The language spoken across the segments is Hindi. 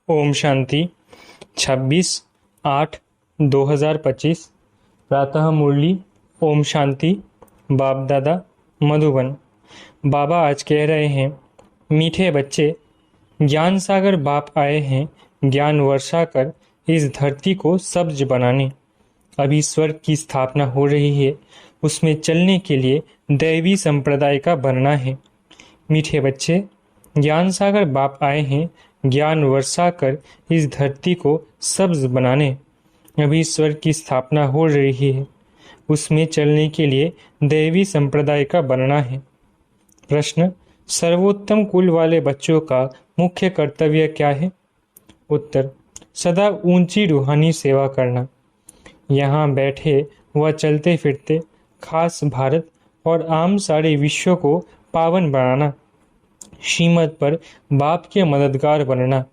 ओम शांति 26/8/2025 प्रातः मुरली। ओम शांति। बाप दादा मधुबन। बाबा आज कह रहे हैं, मीठे बच्चे, ज्ञान सागर बाप आए हैं ज्ञान वर्षा कर इस धरती को सब्ज बनाने। अभी स्वर्ग की स्थापना हो रही है, उसमें चलने के लिए दैवी संप्रदाय का बनना है। मीठे बच्चे, ज्ञान सागर बाप आए हैं ज्ञान वर्षा कर इस धरती को सब्ज बनाने। अभी स्वर्ग की स्थापना हो रही है, उसमें चलने के लिए दैवी संप्रदाय का बनना है। प्रश्न, सर्वोत्तम कुल वाले बच्चों का मुख्य कर्तव्य क्या है? उत्तर, सदा ऊंची रूहानी सेवा करना। यहाँ बैठे व चलते फिरते खास भारत और आम सारे विश्व को पावन बनाना, श्रीमत पर बाप के मददगार बनना,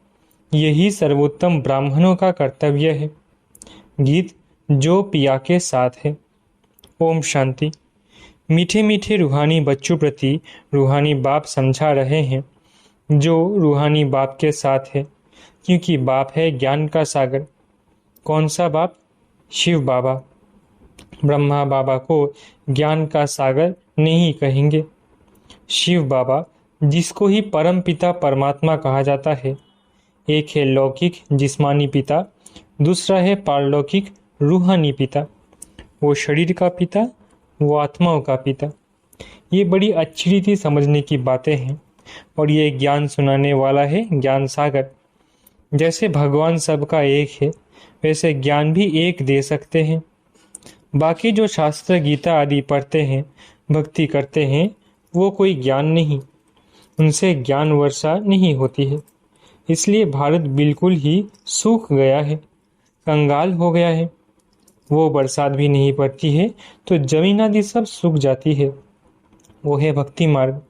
यही सर्वोत्तम ब्राह्मणों का कर्तव्य है। गीत जो पिया के साथ है। ओम शांति। मीठे मीठे रूहानी बच्चों प्रति रूहानी बाप समझा रहे हैं, जो रूहानी बाप के साथ है, क्योंकि बाप है ज्ञान का सागर। कौन सा बाप? शिव बाबा। ब्रह्मा बाबा को ज्ञान का सागर नहीं कहेंगे। शिव बाबा, जिसको ही परम पिता परमात्मा कहा जाता है, एक है लौकिक जिस्मानी पिता, दूसरा है पारलौकिक रूहानी पिता। वो शरीर का पिता, वो आत्माओं का पिता। ये बड़ी अच्छी रीति समझने की बातें हैं और ये ज्ञान सुनाने वाला है ज्ञान सागर। जैसे भगवान सबका एक है, वैसे ज्ञान भी एक दे सकते हैं। बाकी जो शास्त्र गीता आदि पढ़ते हैं, भक्ति करते हैं, वो कोई ज्ञान नहीं, उनसे ज्ञान वर्षा नहीं होती है। इसलिए भारत बिल्कुल ही सूख गया है, कंगाल हो गया है। वो बरसात भी नहीं पड़ती है तो जमीन आदि सब सूख जाती है। वो है भक्ति मार्ग।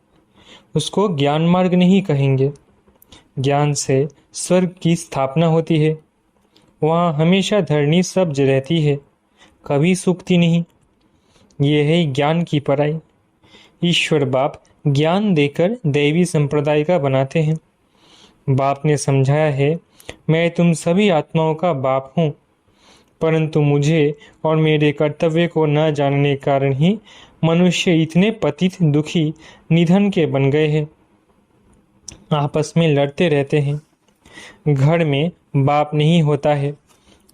उसको ज्ञान मार्ग नहीं कहेंगे। ज्ञान से स्वर्ग की स्थापना होती है। वहाँ हमेशा धरनी सब्ज रहती है, कभी सूखती नहीं। ये है ज्ञान की पराई। ईश्वर बाप ज्ञान देकर दैवी संप्रदाय का बनाते हैं। बाप ने समझाया है, मैं तुम सभी आत्माओं का बाप हूँ, परंतु मुझे और मेरे कर्तव्य को न जानने के कारण ही मनुष्य इतने पतित, दुखी, निधन के बन गए हैं। आपस में लड़ते रहते हैं। घर में बाप नहीं होता है।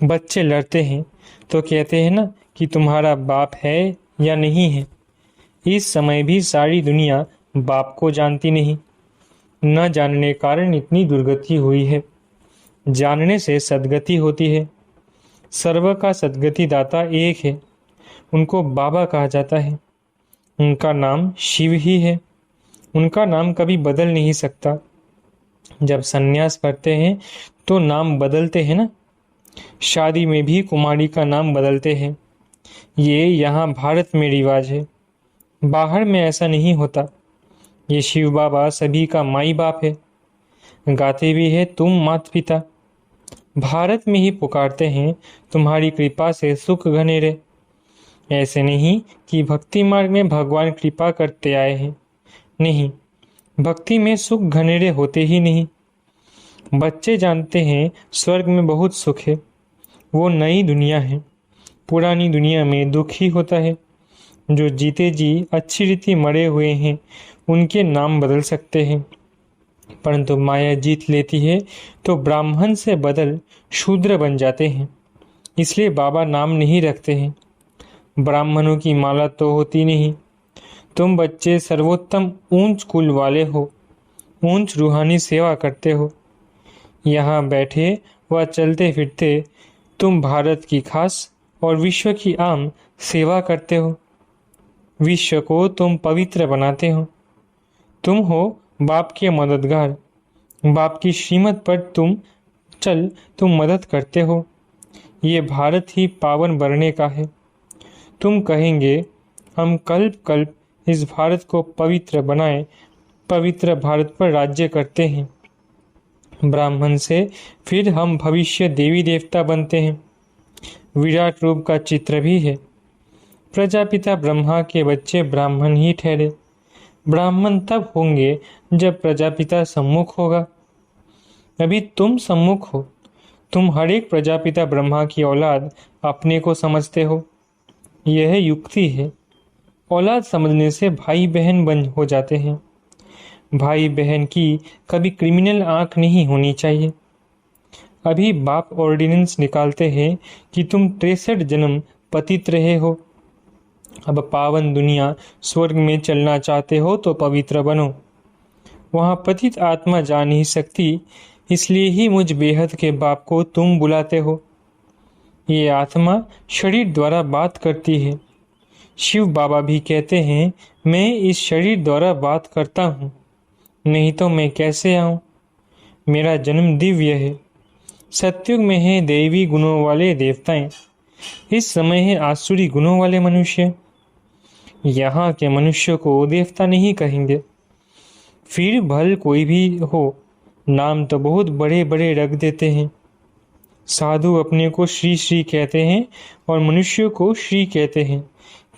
बच्चे लड़ते हैं तो कहते हैं ना कि तुम्हारा बाप है या नहीं है। इस समय भी सारी दुनिया बाप को जानती नहीं। न जानने कारण इतनी दुर्गति हुई है। जानने से सद्गति होती है। सर्व का सद्गति दाता एक है। उनको बाबा कहा जाता है। उनका नाम शिव ही है। उनका नाम कभी बदल नहीं सकता। जब सन्यास करते हैं तो नाम बदलते हैं ना। शादी में भी कुमारी का नाम बदलते हैं। ये यहाँ भारत में रिवाज है। बाहर में ऐसा नहीं होता। ये शिव बाबा सभी का माई बाप है। गाते भी है, तुम माता पिता। भारत में ही पुकारते हैं, तुम्हारी कृपा से सुख घने रहे। ऐसे नहीं कि भक्ति मार्ग में भगवान कृपा करते आए हैं। नहीं, भक्ति में सुख घनेरे होते ही नहीं। बच्चे जानते हैं स्वर्ग में बहुत सुख है। वो नई दुनिया है। पुरानी दुनिया में दुख ही होता है। जो जीते जी अच्छी रीति मरे हुए हैं उनके नाम बदल सकते हैं, परंतु माया जीत लेती है तो ब्राह्मण से बदल शूद्र बन जाते हैं। इसलिए बाबा नाम नहीं रखते हैं। ब्राह्मणों की माला तो होती नहीं। तुम बच्चे सर्वोत्तम ऊंच कुल वाले हो, ऊंच रूहानी सेवा करते हो। यहाँ बैठे व चलते फिरते तुम भारत की खास और विश्व की आम सेवा करते हो। विश्व को तुम पवित्र बनाते हो। तुम हो बाप के मददगार। बाप की श्रीमत पर तुम मदद करते हो। ये भारत ही पावन बनने का है। तुम कहेंगे हम कल्प कल्प इस भारत को पवित्र बनाए, पवित्र भारत पर राज्य करते हैं। ब्राह्मण से फिर हम भविष्य देवी देवता बनते हैं। विराट रूप का चित्र भी है। प्रजापिता ब्रह्मा के बच्चे ब्राह्मण ही ठहरे। ब्राह्मण तब होंगे जब प्रजापिता सम्मुख होगा। अभी तुम सम्मुख हो। तुम हर एक प्रजापिता ब्रह्मा की औलाद अपने को समझते हो। यह युक्ति है। औलाद समझने से भाई बहन बन हो जाते हैं। भाई बहन की कभी क्रिमिनल आंख नहीं होनी चाहिए। अभी बाप ऑर्डिनेंस निकालते हैं कि तुम 63 जन्म पतित रहे हो। अब पावन दुनिया स्वर्ग में चलना चाहते हो तो पवित्र बनो। वहाँ पतित आत्मा जा नहीं सकती, इसलिए ही मुझ बेहद के बाप को तुम बुलाते हो। ये आत्मा शरीर द्वारा बात करती है। शिव बाबा भी कहते हैं, मैं इस शरीर द्वारा बात करता हूँ, नहीं तो मैं कैसे आऊँ। मेरा जन्म दिव्य है। सत्युग में है दैवी गुणों वाले देवताएं। इस समय है आसुरी गुणों वाले मनुष्य। यहाँ के मनुष्य को देवता नहीं कहेंगे। फिर भल कोई भी हो, नाम तो बहुत बड़े बड़े रख देते हैं। साधु अपने को श्री श्री कहते हैं और मनुष्य को श्री कहते हैं,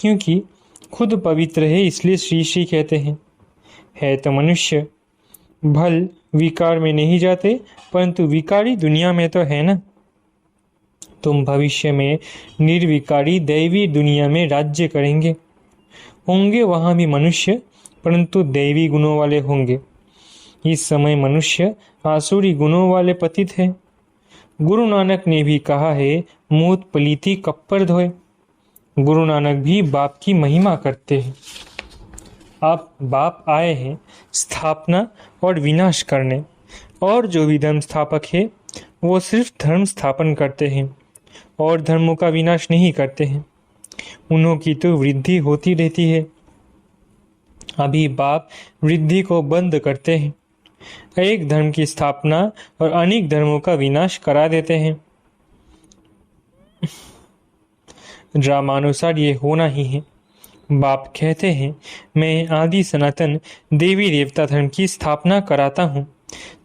क्योंकि खुद पवित्र है इसलिए श्री श्री कहते हैं। है तो मनुष्य। भल विकार में नहीं जाते, परंतु विकारी दुनिया में तो है ना। तुम भविष्य में निर्विकारी दैवी दुनिया में राज्य करेंगे। होंगे वहाँ भी मनुष्य, परंतु दैवी गुणों वाले होंगे। इस समय मनुष्य आसुरी गुणों वाले पतित है। गुरु नानक ने भी कहा है, मूत पलीती कप्पर धोए। गुरु नानक भी बाप की महिमा करते हैं। आप बाप आए हैं स्थापना और विनाश करने, और जो भी धर्म स्थापक है वो सिर्फ धर्म स्थापन करते हैं और धर्मों का विनाश नहीं करते हैं। उन्हों की तो वृद्धि होती रहती है। अभी बाप वृद्धि को बंद करते हैं। एक धर्म की स्थापना और अनेक धर्मों का विनाश करा देते हैं। ड्रामानुसार ये होना ही है। बाप कहते हैं, मैं आदि सनातन देवी देवता धर्म की स्थापना कराता हूँ,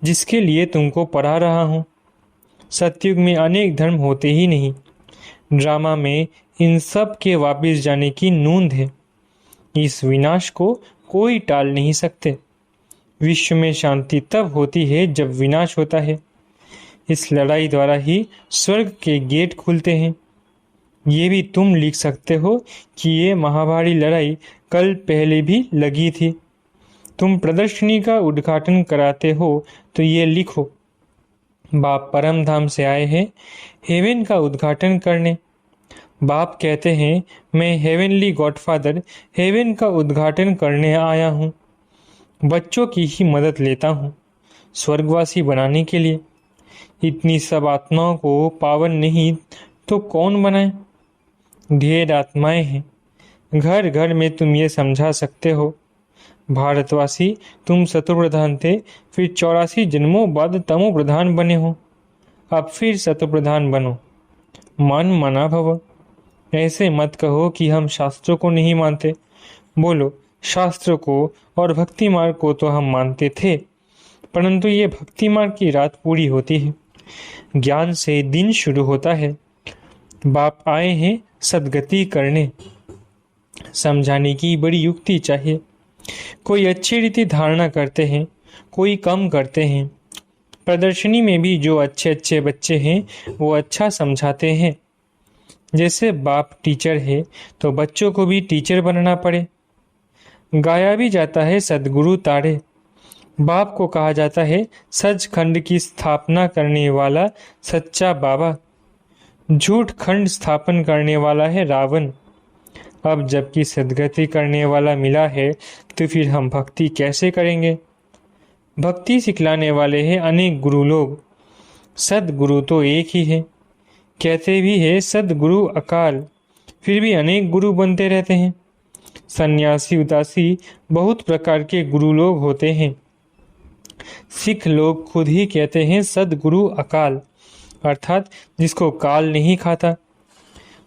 जिसके लिए तुमको पढ़ा रहा हूँ। सतयुग में अनेक धर्म होते ही नहीं। ड्रामा में इन सब के वापिस जाने की नूंद है। इस विनाश को कोई टाल नहीं सकते। विश्व में शांति तब होती है जब विनाश होता है। इस लड़ाई द्वारा ही स्वर्ग के गेट खुलते हैं। ये भी तुम लिख सकते हो कि ये महाभारी लड़ाई कल पहले भी लगी थी। तुम प्रदर्शनी का उद्घाटन कराते हो तो ये लिखो, बाप परम धाम से आए हैं हेवन का उद्घाटन करने। बाप कहते हैं, मैं हेवनली गॉडफादर हेवन का उद्घाटन करने आया हूँ। बच्चों की ही मदद लेता हूँ स्वर्गवासी बनाने के लिए। इतनी सब आत्माओं को पावन नहीं तो कौन बनाए? ढेर आत्माएं हैं, घर घर में तुम ये समझा सकते हो। भारतवासी तुम शत्रु प्रधान थे, फिर 84 जन्मों बाद तमो प्रधान बने हो, अब फिर शत्रु प्रधान बनो। मन मना भव। ऐसे मत कहो कि हम शास्त्रों को नहीं मानते। बोलो, शास्त्र को और भक्ति मार्ग को तो हम मानते थे, परंतु ये भक्ति मार्ग की रात पूरी होती है, ज्ञान से दिन शुरू होता है। बाप आए हैं सदगति करने। समझाने की बड़ी युक्ति चाहिए। कोई अच्छी रीति धारणा करते हैं, कोई कम करते हैं। प्रदर्शनी में भी जो अच्छे अच्छे बच्चे हैं वो अच्छा समझाते हैं। जैसे बाप टीचर है तो बच्चों को भी टीचर बनना पड़े। गाया भी जाता है सदगुरु तारे। बाप को कहा जाता है सचखंड की स्थापना करने वाला सच्चा बाबा। झूठ खंड स्थापन करने वाला है रावण। अब जबकि सदगति करने वाला मिला है तो फिर हम भक्ति कैसे करेंगे? भक्ति सिखलाने वाले हैं अनेक गुरु लोग, सदगुरु तो एक ही है। कहते भी है सदगुरु अकाल, फिर भी अनेक गुरु बनते रहते हैं। सन्यासी उदासी बहुत प्रकार के गुरु लोग होते हैं। सिख लोग खुद ही कहते हैं सदगुरु अकाल, अर्थात जिसको काल नहीं खाता।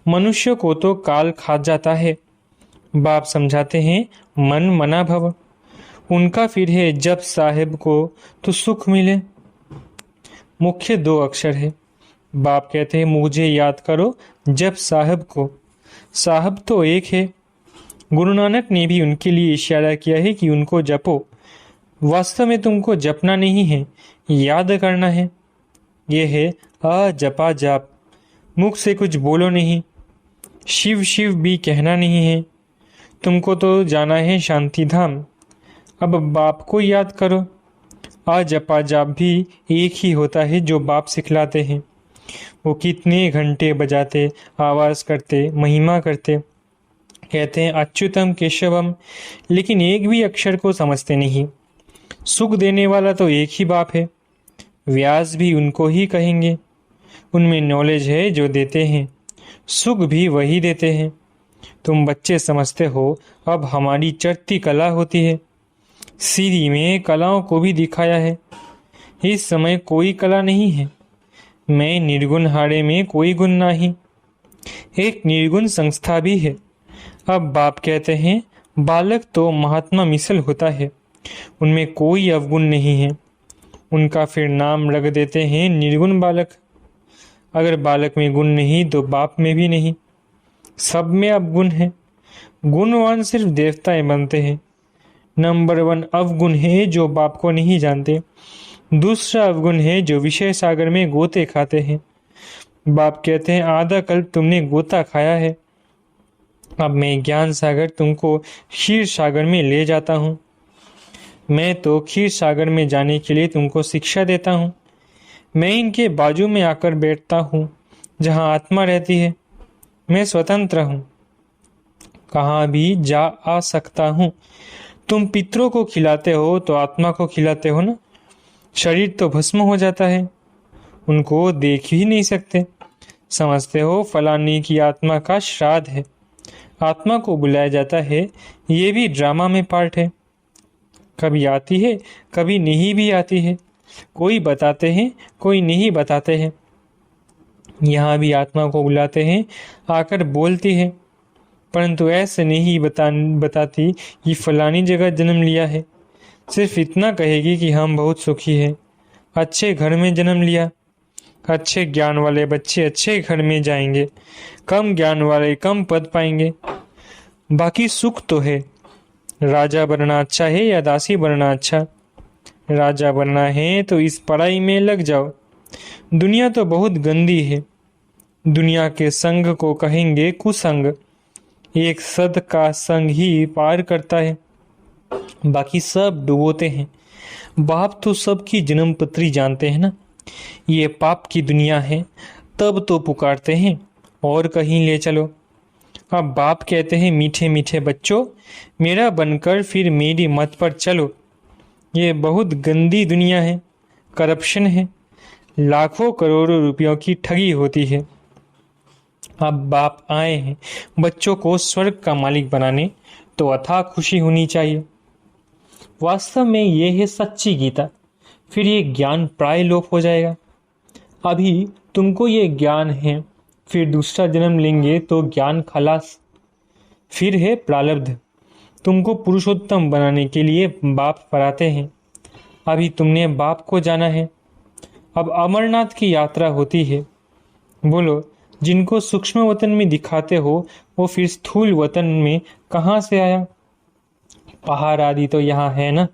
मनुष्य को तो काल खा जाता है। बाप समझाते हैं मन मना भव। उनका फिर है जप साहेब को तो सुख मिले। मुख्य 2 अक्षर है। बाप कहते हैं मुझे याद करो जप साहब को। साहब तो एक है। गुरु नानक ने भी उनके लिए इशारा किया है कि उनको जपो। वास्तव में तुमको जपना नहीं है, याद करना है। यह है जपा जाप। मुख से कुछ बोलो नहीं, शिव शिव भी कहना नहीं है। तुमको तो जाना है शांति धाम। अब बाप को याद करो। जपा जाप भी एक ही होता है जो बाप सिखलाते हैं। वो कितने घंटे बजाते, आवाज करते, महिमा करते, कहते हैं अच्युतम केशवम, लेकिन एक भी अक्षर को समझते नहीं। सुख देने वाला तो एक ही बाप है। व्यास भी उनको ही कहेंगे। उनमें नॉलेज है जो देते हैं, सुख भी वही देते हैं। तुम बच्चे समझते हो अब हमारी चढ़ती कला होती है। सीरी में कलाओं को भी दिखाया है। इस समय कोई कला नहीं है। मैं निर्गुण हारे में कोई गुण नहीं। एक निर्गुण संस्था भी है। अब बाप कहते हैं बालक तो महात्मा मिसल होता है, उनमें कोई अवगुण नहीं है। उनका फिर नाम रख देते हैं निर्गुण बालक। अगर बालक में गुण नहीं तो बाप में भी नहीं। सब में अवगुण है। गुणवान सिर्फ देवताएं बनते हैं। नंबर 1 अवगुण है जो बाप को नहीं जानते। दूसरा अवगुण है जो विषय सागर में गोते खाते हैं। बाप कहते हैं आधा कल्प तुमने गोता खाया है, अब मैं ज्ञान सागर तुमको क्षीर सागर में ले जाता हूँ। मैं तो क्षीर सागर में जाने के लिए तुमको शिक्षा देता हूँ। मैं इनके बाजू में आकर बैठता हूँ जहाँ आत्मा रहती है। मैं स्वतंत्र हूँ, कहाँ भी जा आ सकता हूँ। तुम पितरों को खिलाते हो तो आत्मा को खिलाते हो ना। शरीर तो भस्म हो जाता है, उनको देख ही नहीं सकते। समझते हो फलानी की आत्मा का श्राद्ध है, आत्मा को बुलाया जाता है। ये भी ड्रामा में पार्ट है। कभी आती है, कभी नहीं भी आती है। कोई बताते हैं, कोई नहीं बताते हैं। यहाँ भी आत्मा को बुलाते हैं, आकर बोलती है। परंतु ऐसे नहीं बताती कि फलानी जगह जन्म लिया है। सिर्फ इतना कहेगी कि हम बहुत सुखी हैं, अच्छे घर में जन्म लिया। अच्छे ज्ञान वाले बच्चे अच्छे घर में जाएंगे, कम ज्ञान वाले कम पद पाएंगे। बाकी सुख तो है। राजा बनना अच्छा है या दासी बनना अच्छा? राजा बनना है तो इस पढ़ाई में लग जाओ। दुनिया तो बहुत गंदी है। दुनिया के संग को कहेंगे कुसंग। एक सद का संग ही पार करता है, बाकी सब डुबोते हैं। बाप तो सबकी जन्म पत्री जानते हैं ना। ये पाप की दुनिया है, तब तो पुकारते हैं और कहीं ले चलो। अब बाप कहते हैं मीठे मीठे बच्चों, मेरा बनकर फिर मेरी मत पर चलो। ये बहुत गंदी दुनिया है, करप्शन है, लाखों करोड़ों रुपयों की ठगी होती है। अब बाप आए हैं बच्चों को स्वर्ग का मालिक बनाने, तो अथाह खुशी होनी चाहिए। वास्तव में ये है सच्ची गीता। फिर ये ज्ञान प्राय लोप हो जाएगा। अभी तुमको ये ज्ञान है, फिर दूसरा जन्म लेंगे तो ज्ञान खलास। फिर है प्रारब्ध। तुमको पुरुषोत्तम बनाने के लिए बाप पराते हैं। अभी तुमने बाप को जाना है। अब अमरनाथ की यात्रा होती है। बोलो, जिनको सूक्ष्म वतन में दिखाते हो वो फिर स्थूल वतन में कहाँ से आया? पहाड़ आदि तो यहाँ है ना,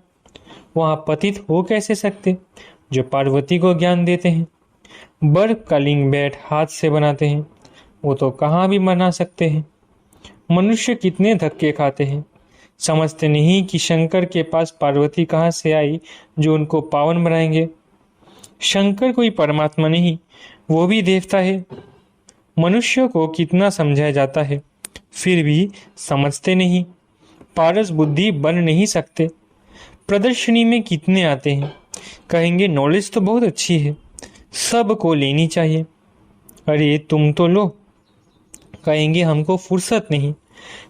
वहाँ पतित हो कैसे सकते जो पार्वती को ज्ञान देते हैं? बर्फ का लिंग बैठ हाथ से बनाते हैं, वो तो कहाँ भी बना सकते हैं। मनुष्य कितने धक्के खाते हैं, समझते नहीं कि शंकर के पास पार्वती कहाँ से आई जो उनको पावन बनाएंगे। शंकर कोई परमात्मा नहीं, वो भी देवता है। मनुष्य को कितना समझाया जाता है, फिर भी समझते नहीं। पारस बुद्धि बन नहीं सकते। प्रदर्शनी में कितने आते हैं, कहेंगे नॉलेज तो बहुत अच्छी है, सबको लेनी चाहिए। अरे तुम तो लो, कहेंगे हमको फुर्सत नहीं।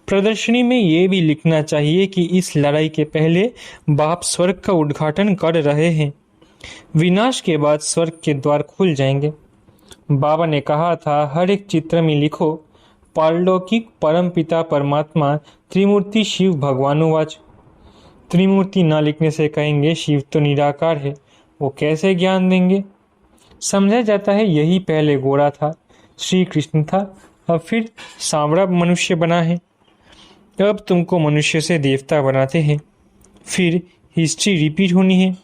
प्रदर्शनी में ये भी लिखना चाहिए कि इस लड़ाई के पहले बाप स्वर्ग का उद्घाटन कर रहे हैं। विनाश के बाद स्वर्ग के द्वार खुल जाएंगे। बाबा ने कहा था हर एक चित्र में लिखो पारलौकिक परम पिता परमात्मा त्रिमूर्ति शिव भगवानुवाच। त्रिमूर्ति ना लिखने से कहेंगे शिव तो निराकार है, वो कैसे ज्ञान देंगे? समझा जाता है यही पहले गोरा था, श्री कृष्ण था, अब फिर सांवरा मनुष्य बना है। अब तुमको मनुष्य से देवता बनाते हैं, फिर हिस्ट्री रिपीट होनी है।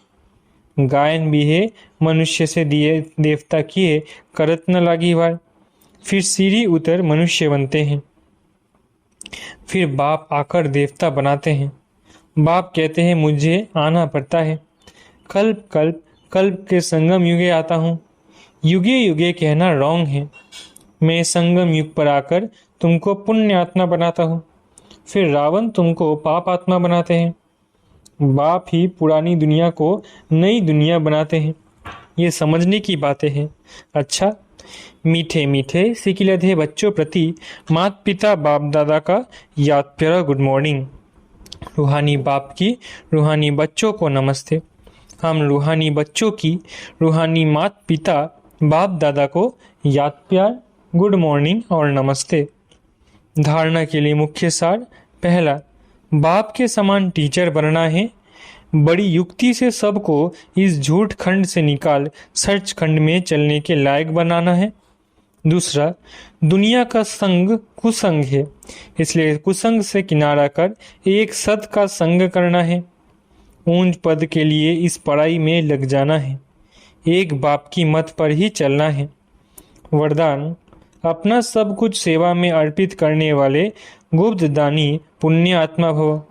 गायन भी है मनुष्य से दिए देवता किए करत न लागी वार। फिर सीढ़ी उतर मनुष्य बनते हैं, फिर बाप आकर देवता बनाते हैं। बाप कहते हैं मुझे आना पड़ता है। कल्प कल्प कल्प के संगम युगे आता हूँ। युगे युगे कहना रॉन्ग है। मैं संगम युग पर आकर तुमको पुण्य आत्मा बनाता हूँ, फिर रावण तुमको पाप आत्मा बनाते हैं। बाप ही पुरानी दुनिया को नई दुनिया बनाते हैं। ये समझने की बातें हैं। अच्छा, मीठे मीठे सिकिलधे बच्चों प्रति माता पिता बाप दादा का याद प्यारा गुड मॉर्निंग। रूहानी बाप की रूहानी बच्चों को नमस्ते। हम रूहानी बच्चों की रूहानी माता पिता बाप दादा को याद प्यार गुड मॉर्निंग और नमस्ते। धारणा के लिए मुख्य सार। पहला, बाप के समान टीचर बनना है। बड़ी युक्ति से सबको इस झूठ खंड से निकाल सच खंड में चलने के लायक बनाना है। दूसरा, दुनिया का संग कुसंग है, इसलिए कुसंग से किनारा कर एक सत का संग करना है। ऊंच पद के लिए इस पढ़ाई में लग जाना है। एक बाप की मत पर ही चलना है। वरदान, अपना सब कुछ सेवा में अर्पित करने वाले गुप्त दानी पुण्य आत्मा भव।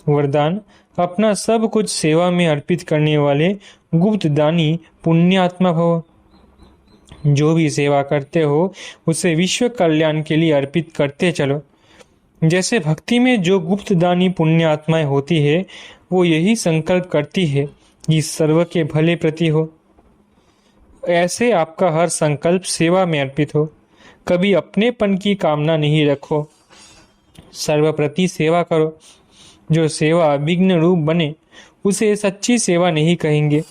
वरदान, अपना सब कुछ सेवा में अर्पित करने वाले गुप्त दानी पुण्य आत्मा भव। जो भी सेवा करते हो उसे विश्व कल्याण के लिए अर्पित करते चलो। जैसे भक्ति में जो गुप्त दानी पुण्य आत्माएं होती है, वो यही संकल्प करती है कि सर्व के भले प्रति हो। ऐसे आपका हर संकल्प सेवा में अर्पित हो। कभी अपनेपन की कामना नहीं रखो, सर्वप्रति सेवा करो। जो सेवा विघ्न रूप बने उसे सच्ची सेवा नहीं कहेंगे।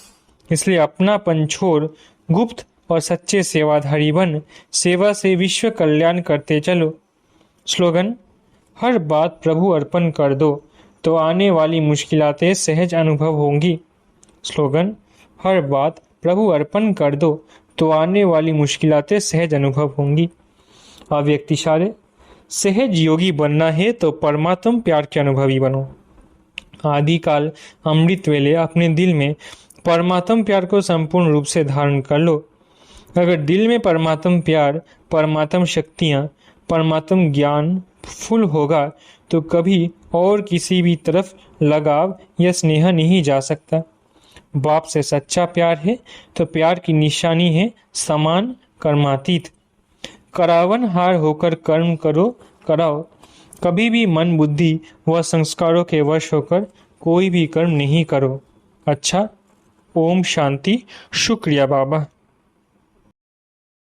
इसलिए अपनापन छोड़ गुप्त और सच्चे सेवाधारी बन सेवा से विश्व कल्याण करते चलो। स्लोगन, हर बात प्रभु अर्पण कर दो तो आने वाली मुश्किलातें सहज अनुभव होंगी। स्लोगन, हर बात प्रभु अर्पण कर दो तो आने वाली मुश्किलातें सहज अनुभव होंगी। अव्यक्त इशारे, सहज योगी बनना है तो परमात्म प्यार के अनुभवी बनो। आदिकाल अमृत वेले अपने दिल में परमात्म प्यार को संपूर्ण रूप से धारण कर लो। अगर दिल में परमात्म प्यार, परमात्म शक्तियाँ, परमात्म ज्ञान फुल होगा तो कभी और किसी भी तरफ लगाव या स्नेह नहीं जा सकता। बाप से सच्चा प्यार है तो प्यार की निशानी है समान कर्मातीत। करावन हार होकर कर्म करो कराओ, कभी भी मन बुद्धि व संस्कारों के वश होकर कोई भी कर्म नहीं करो। अच्छा, ओम शांति। शुक्रिया बाबा।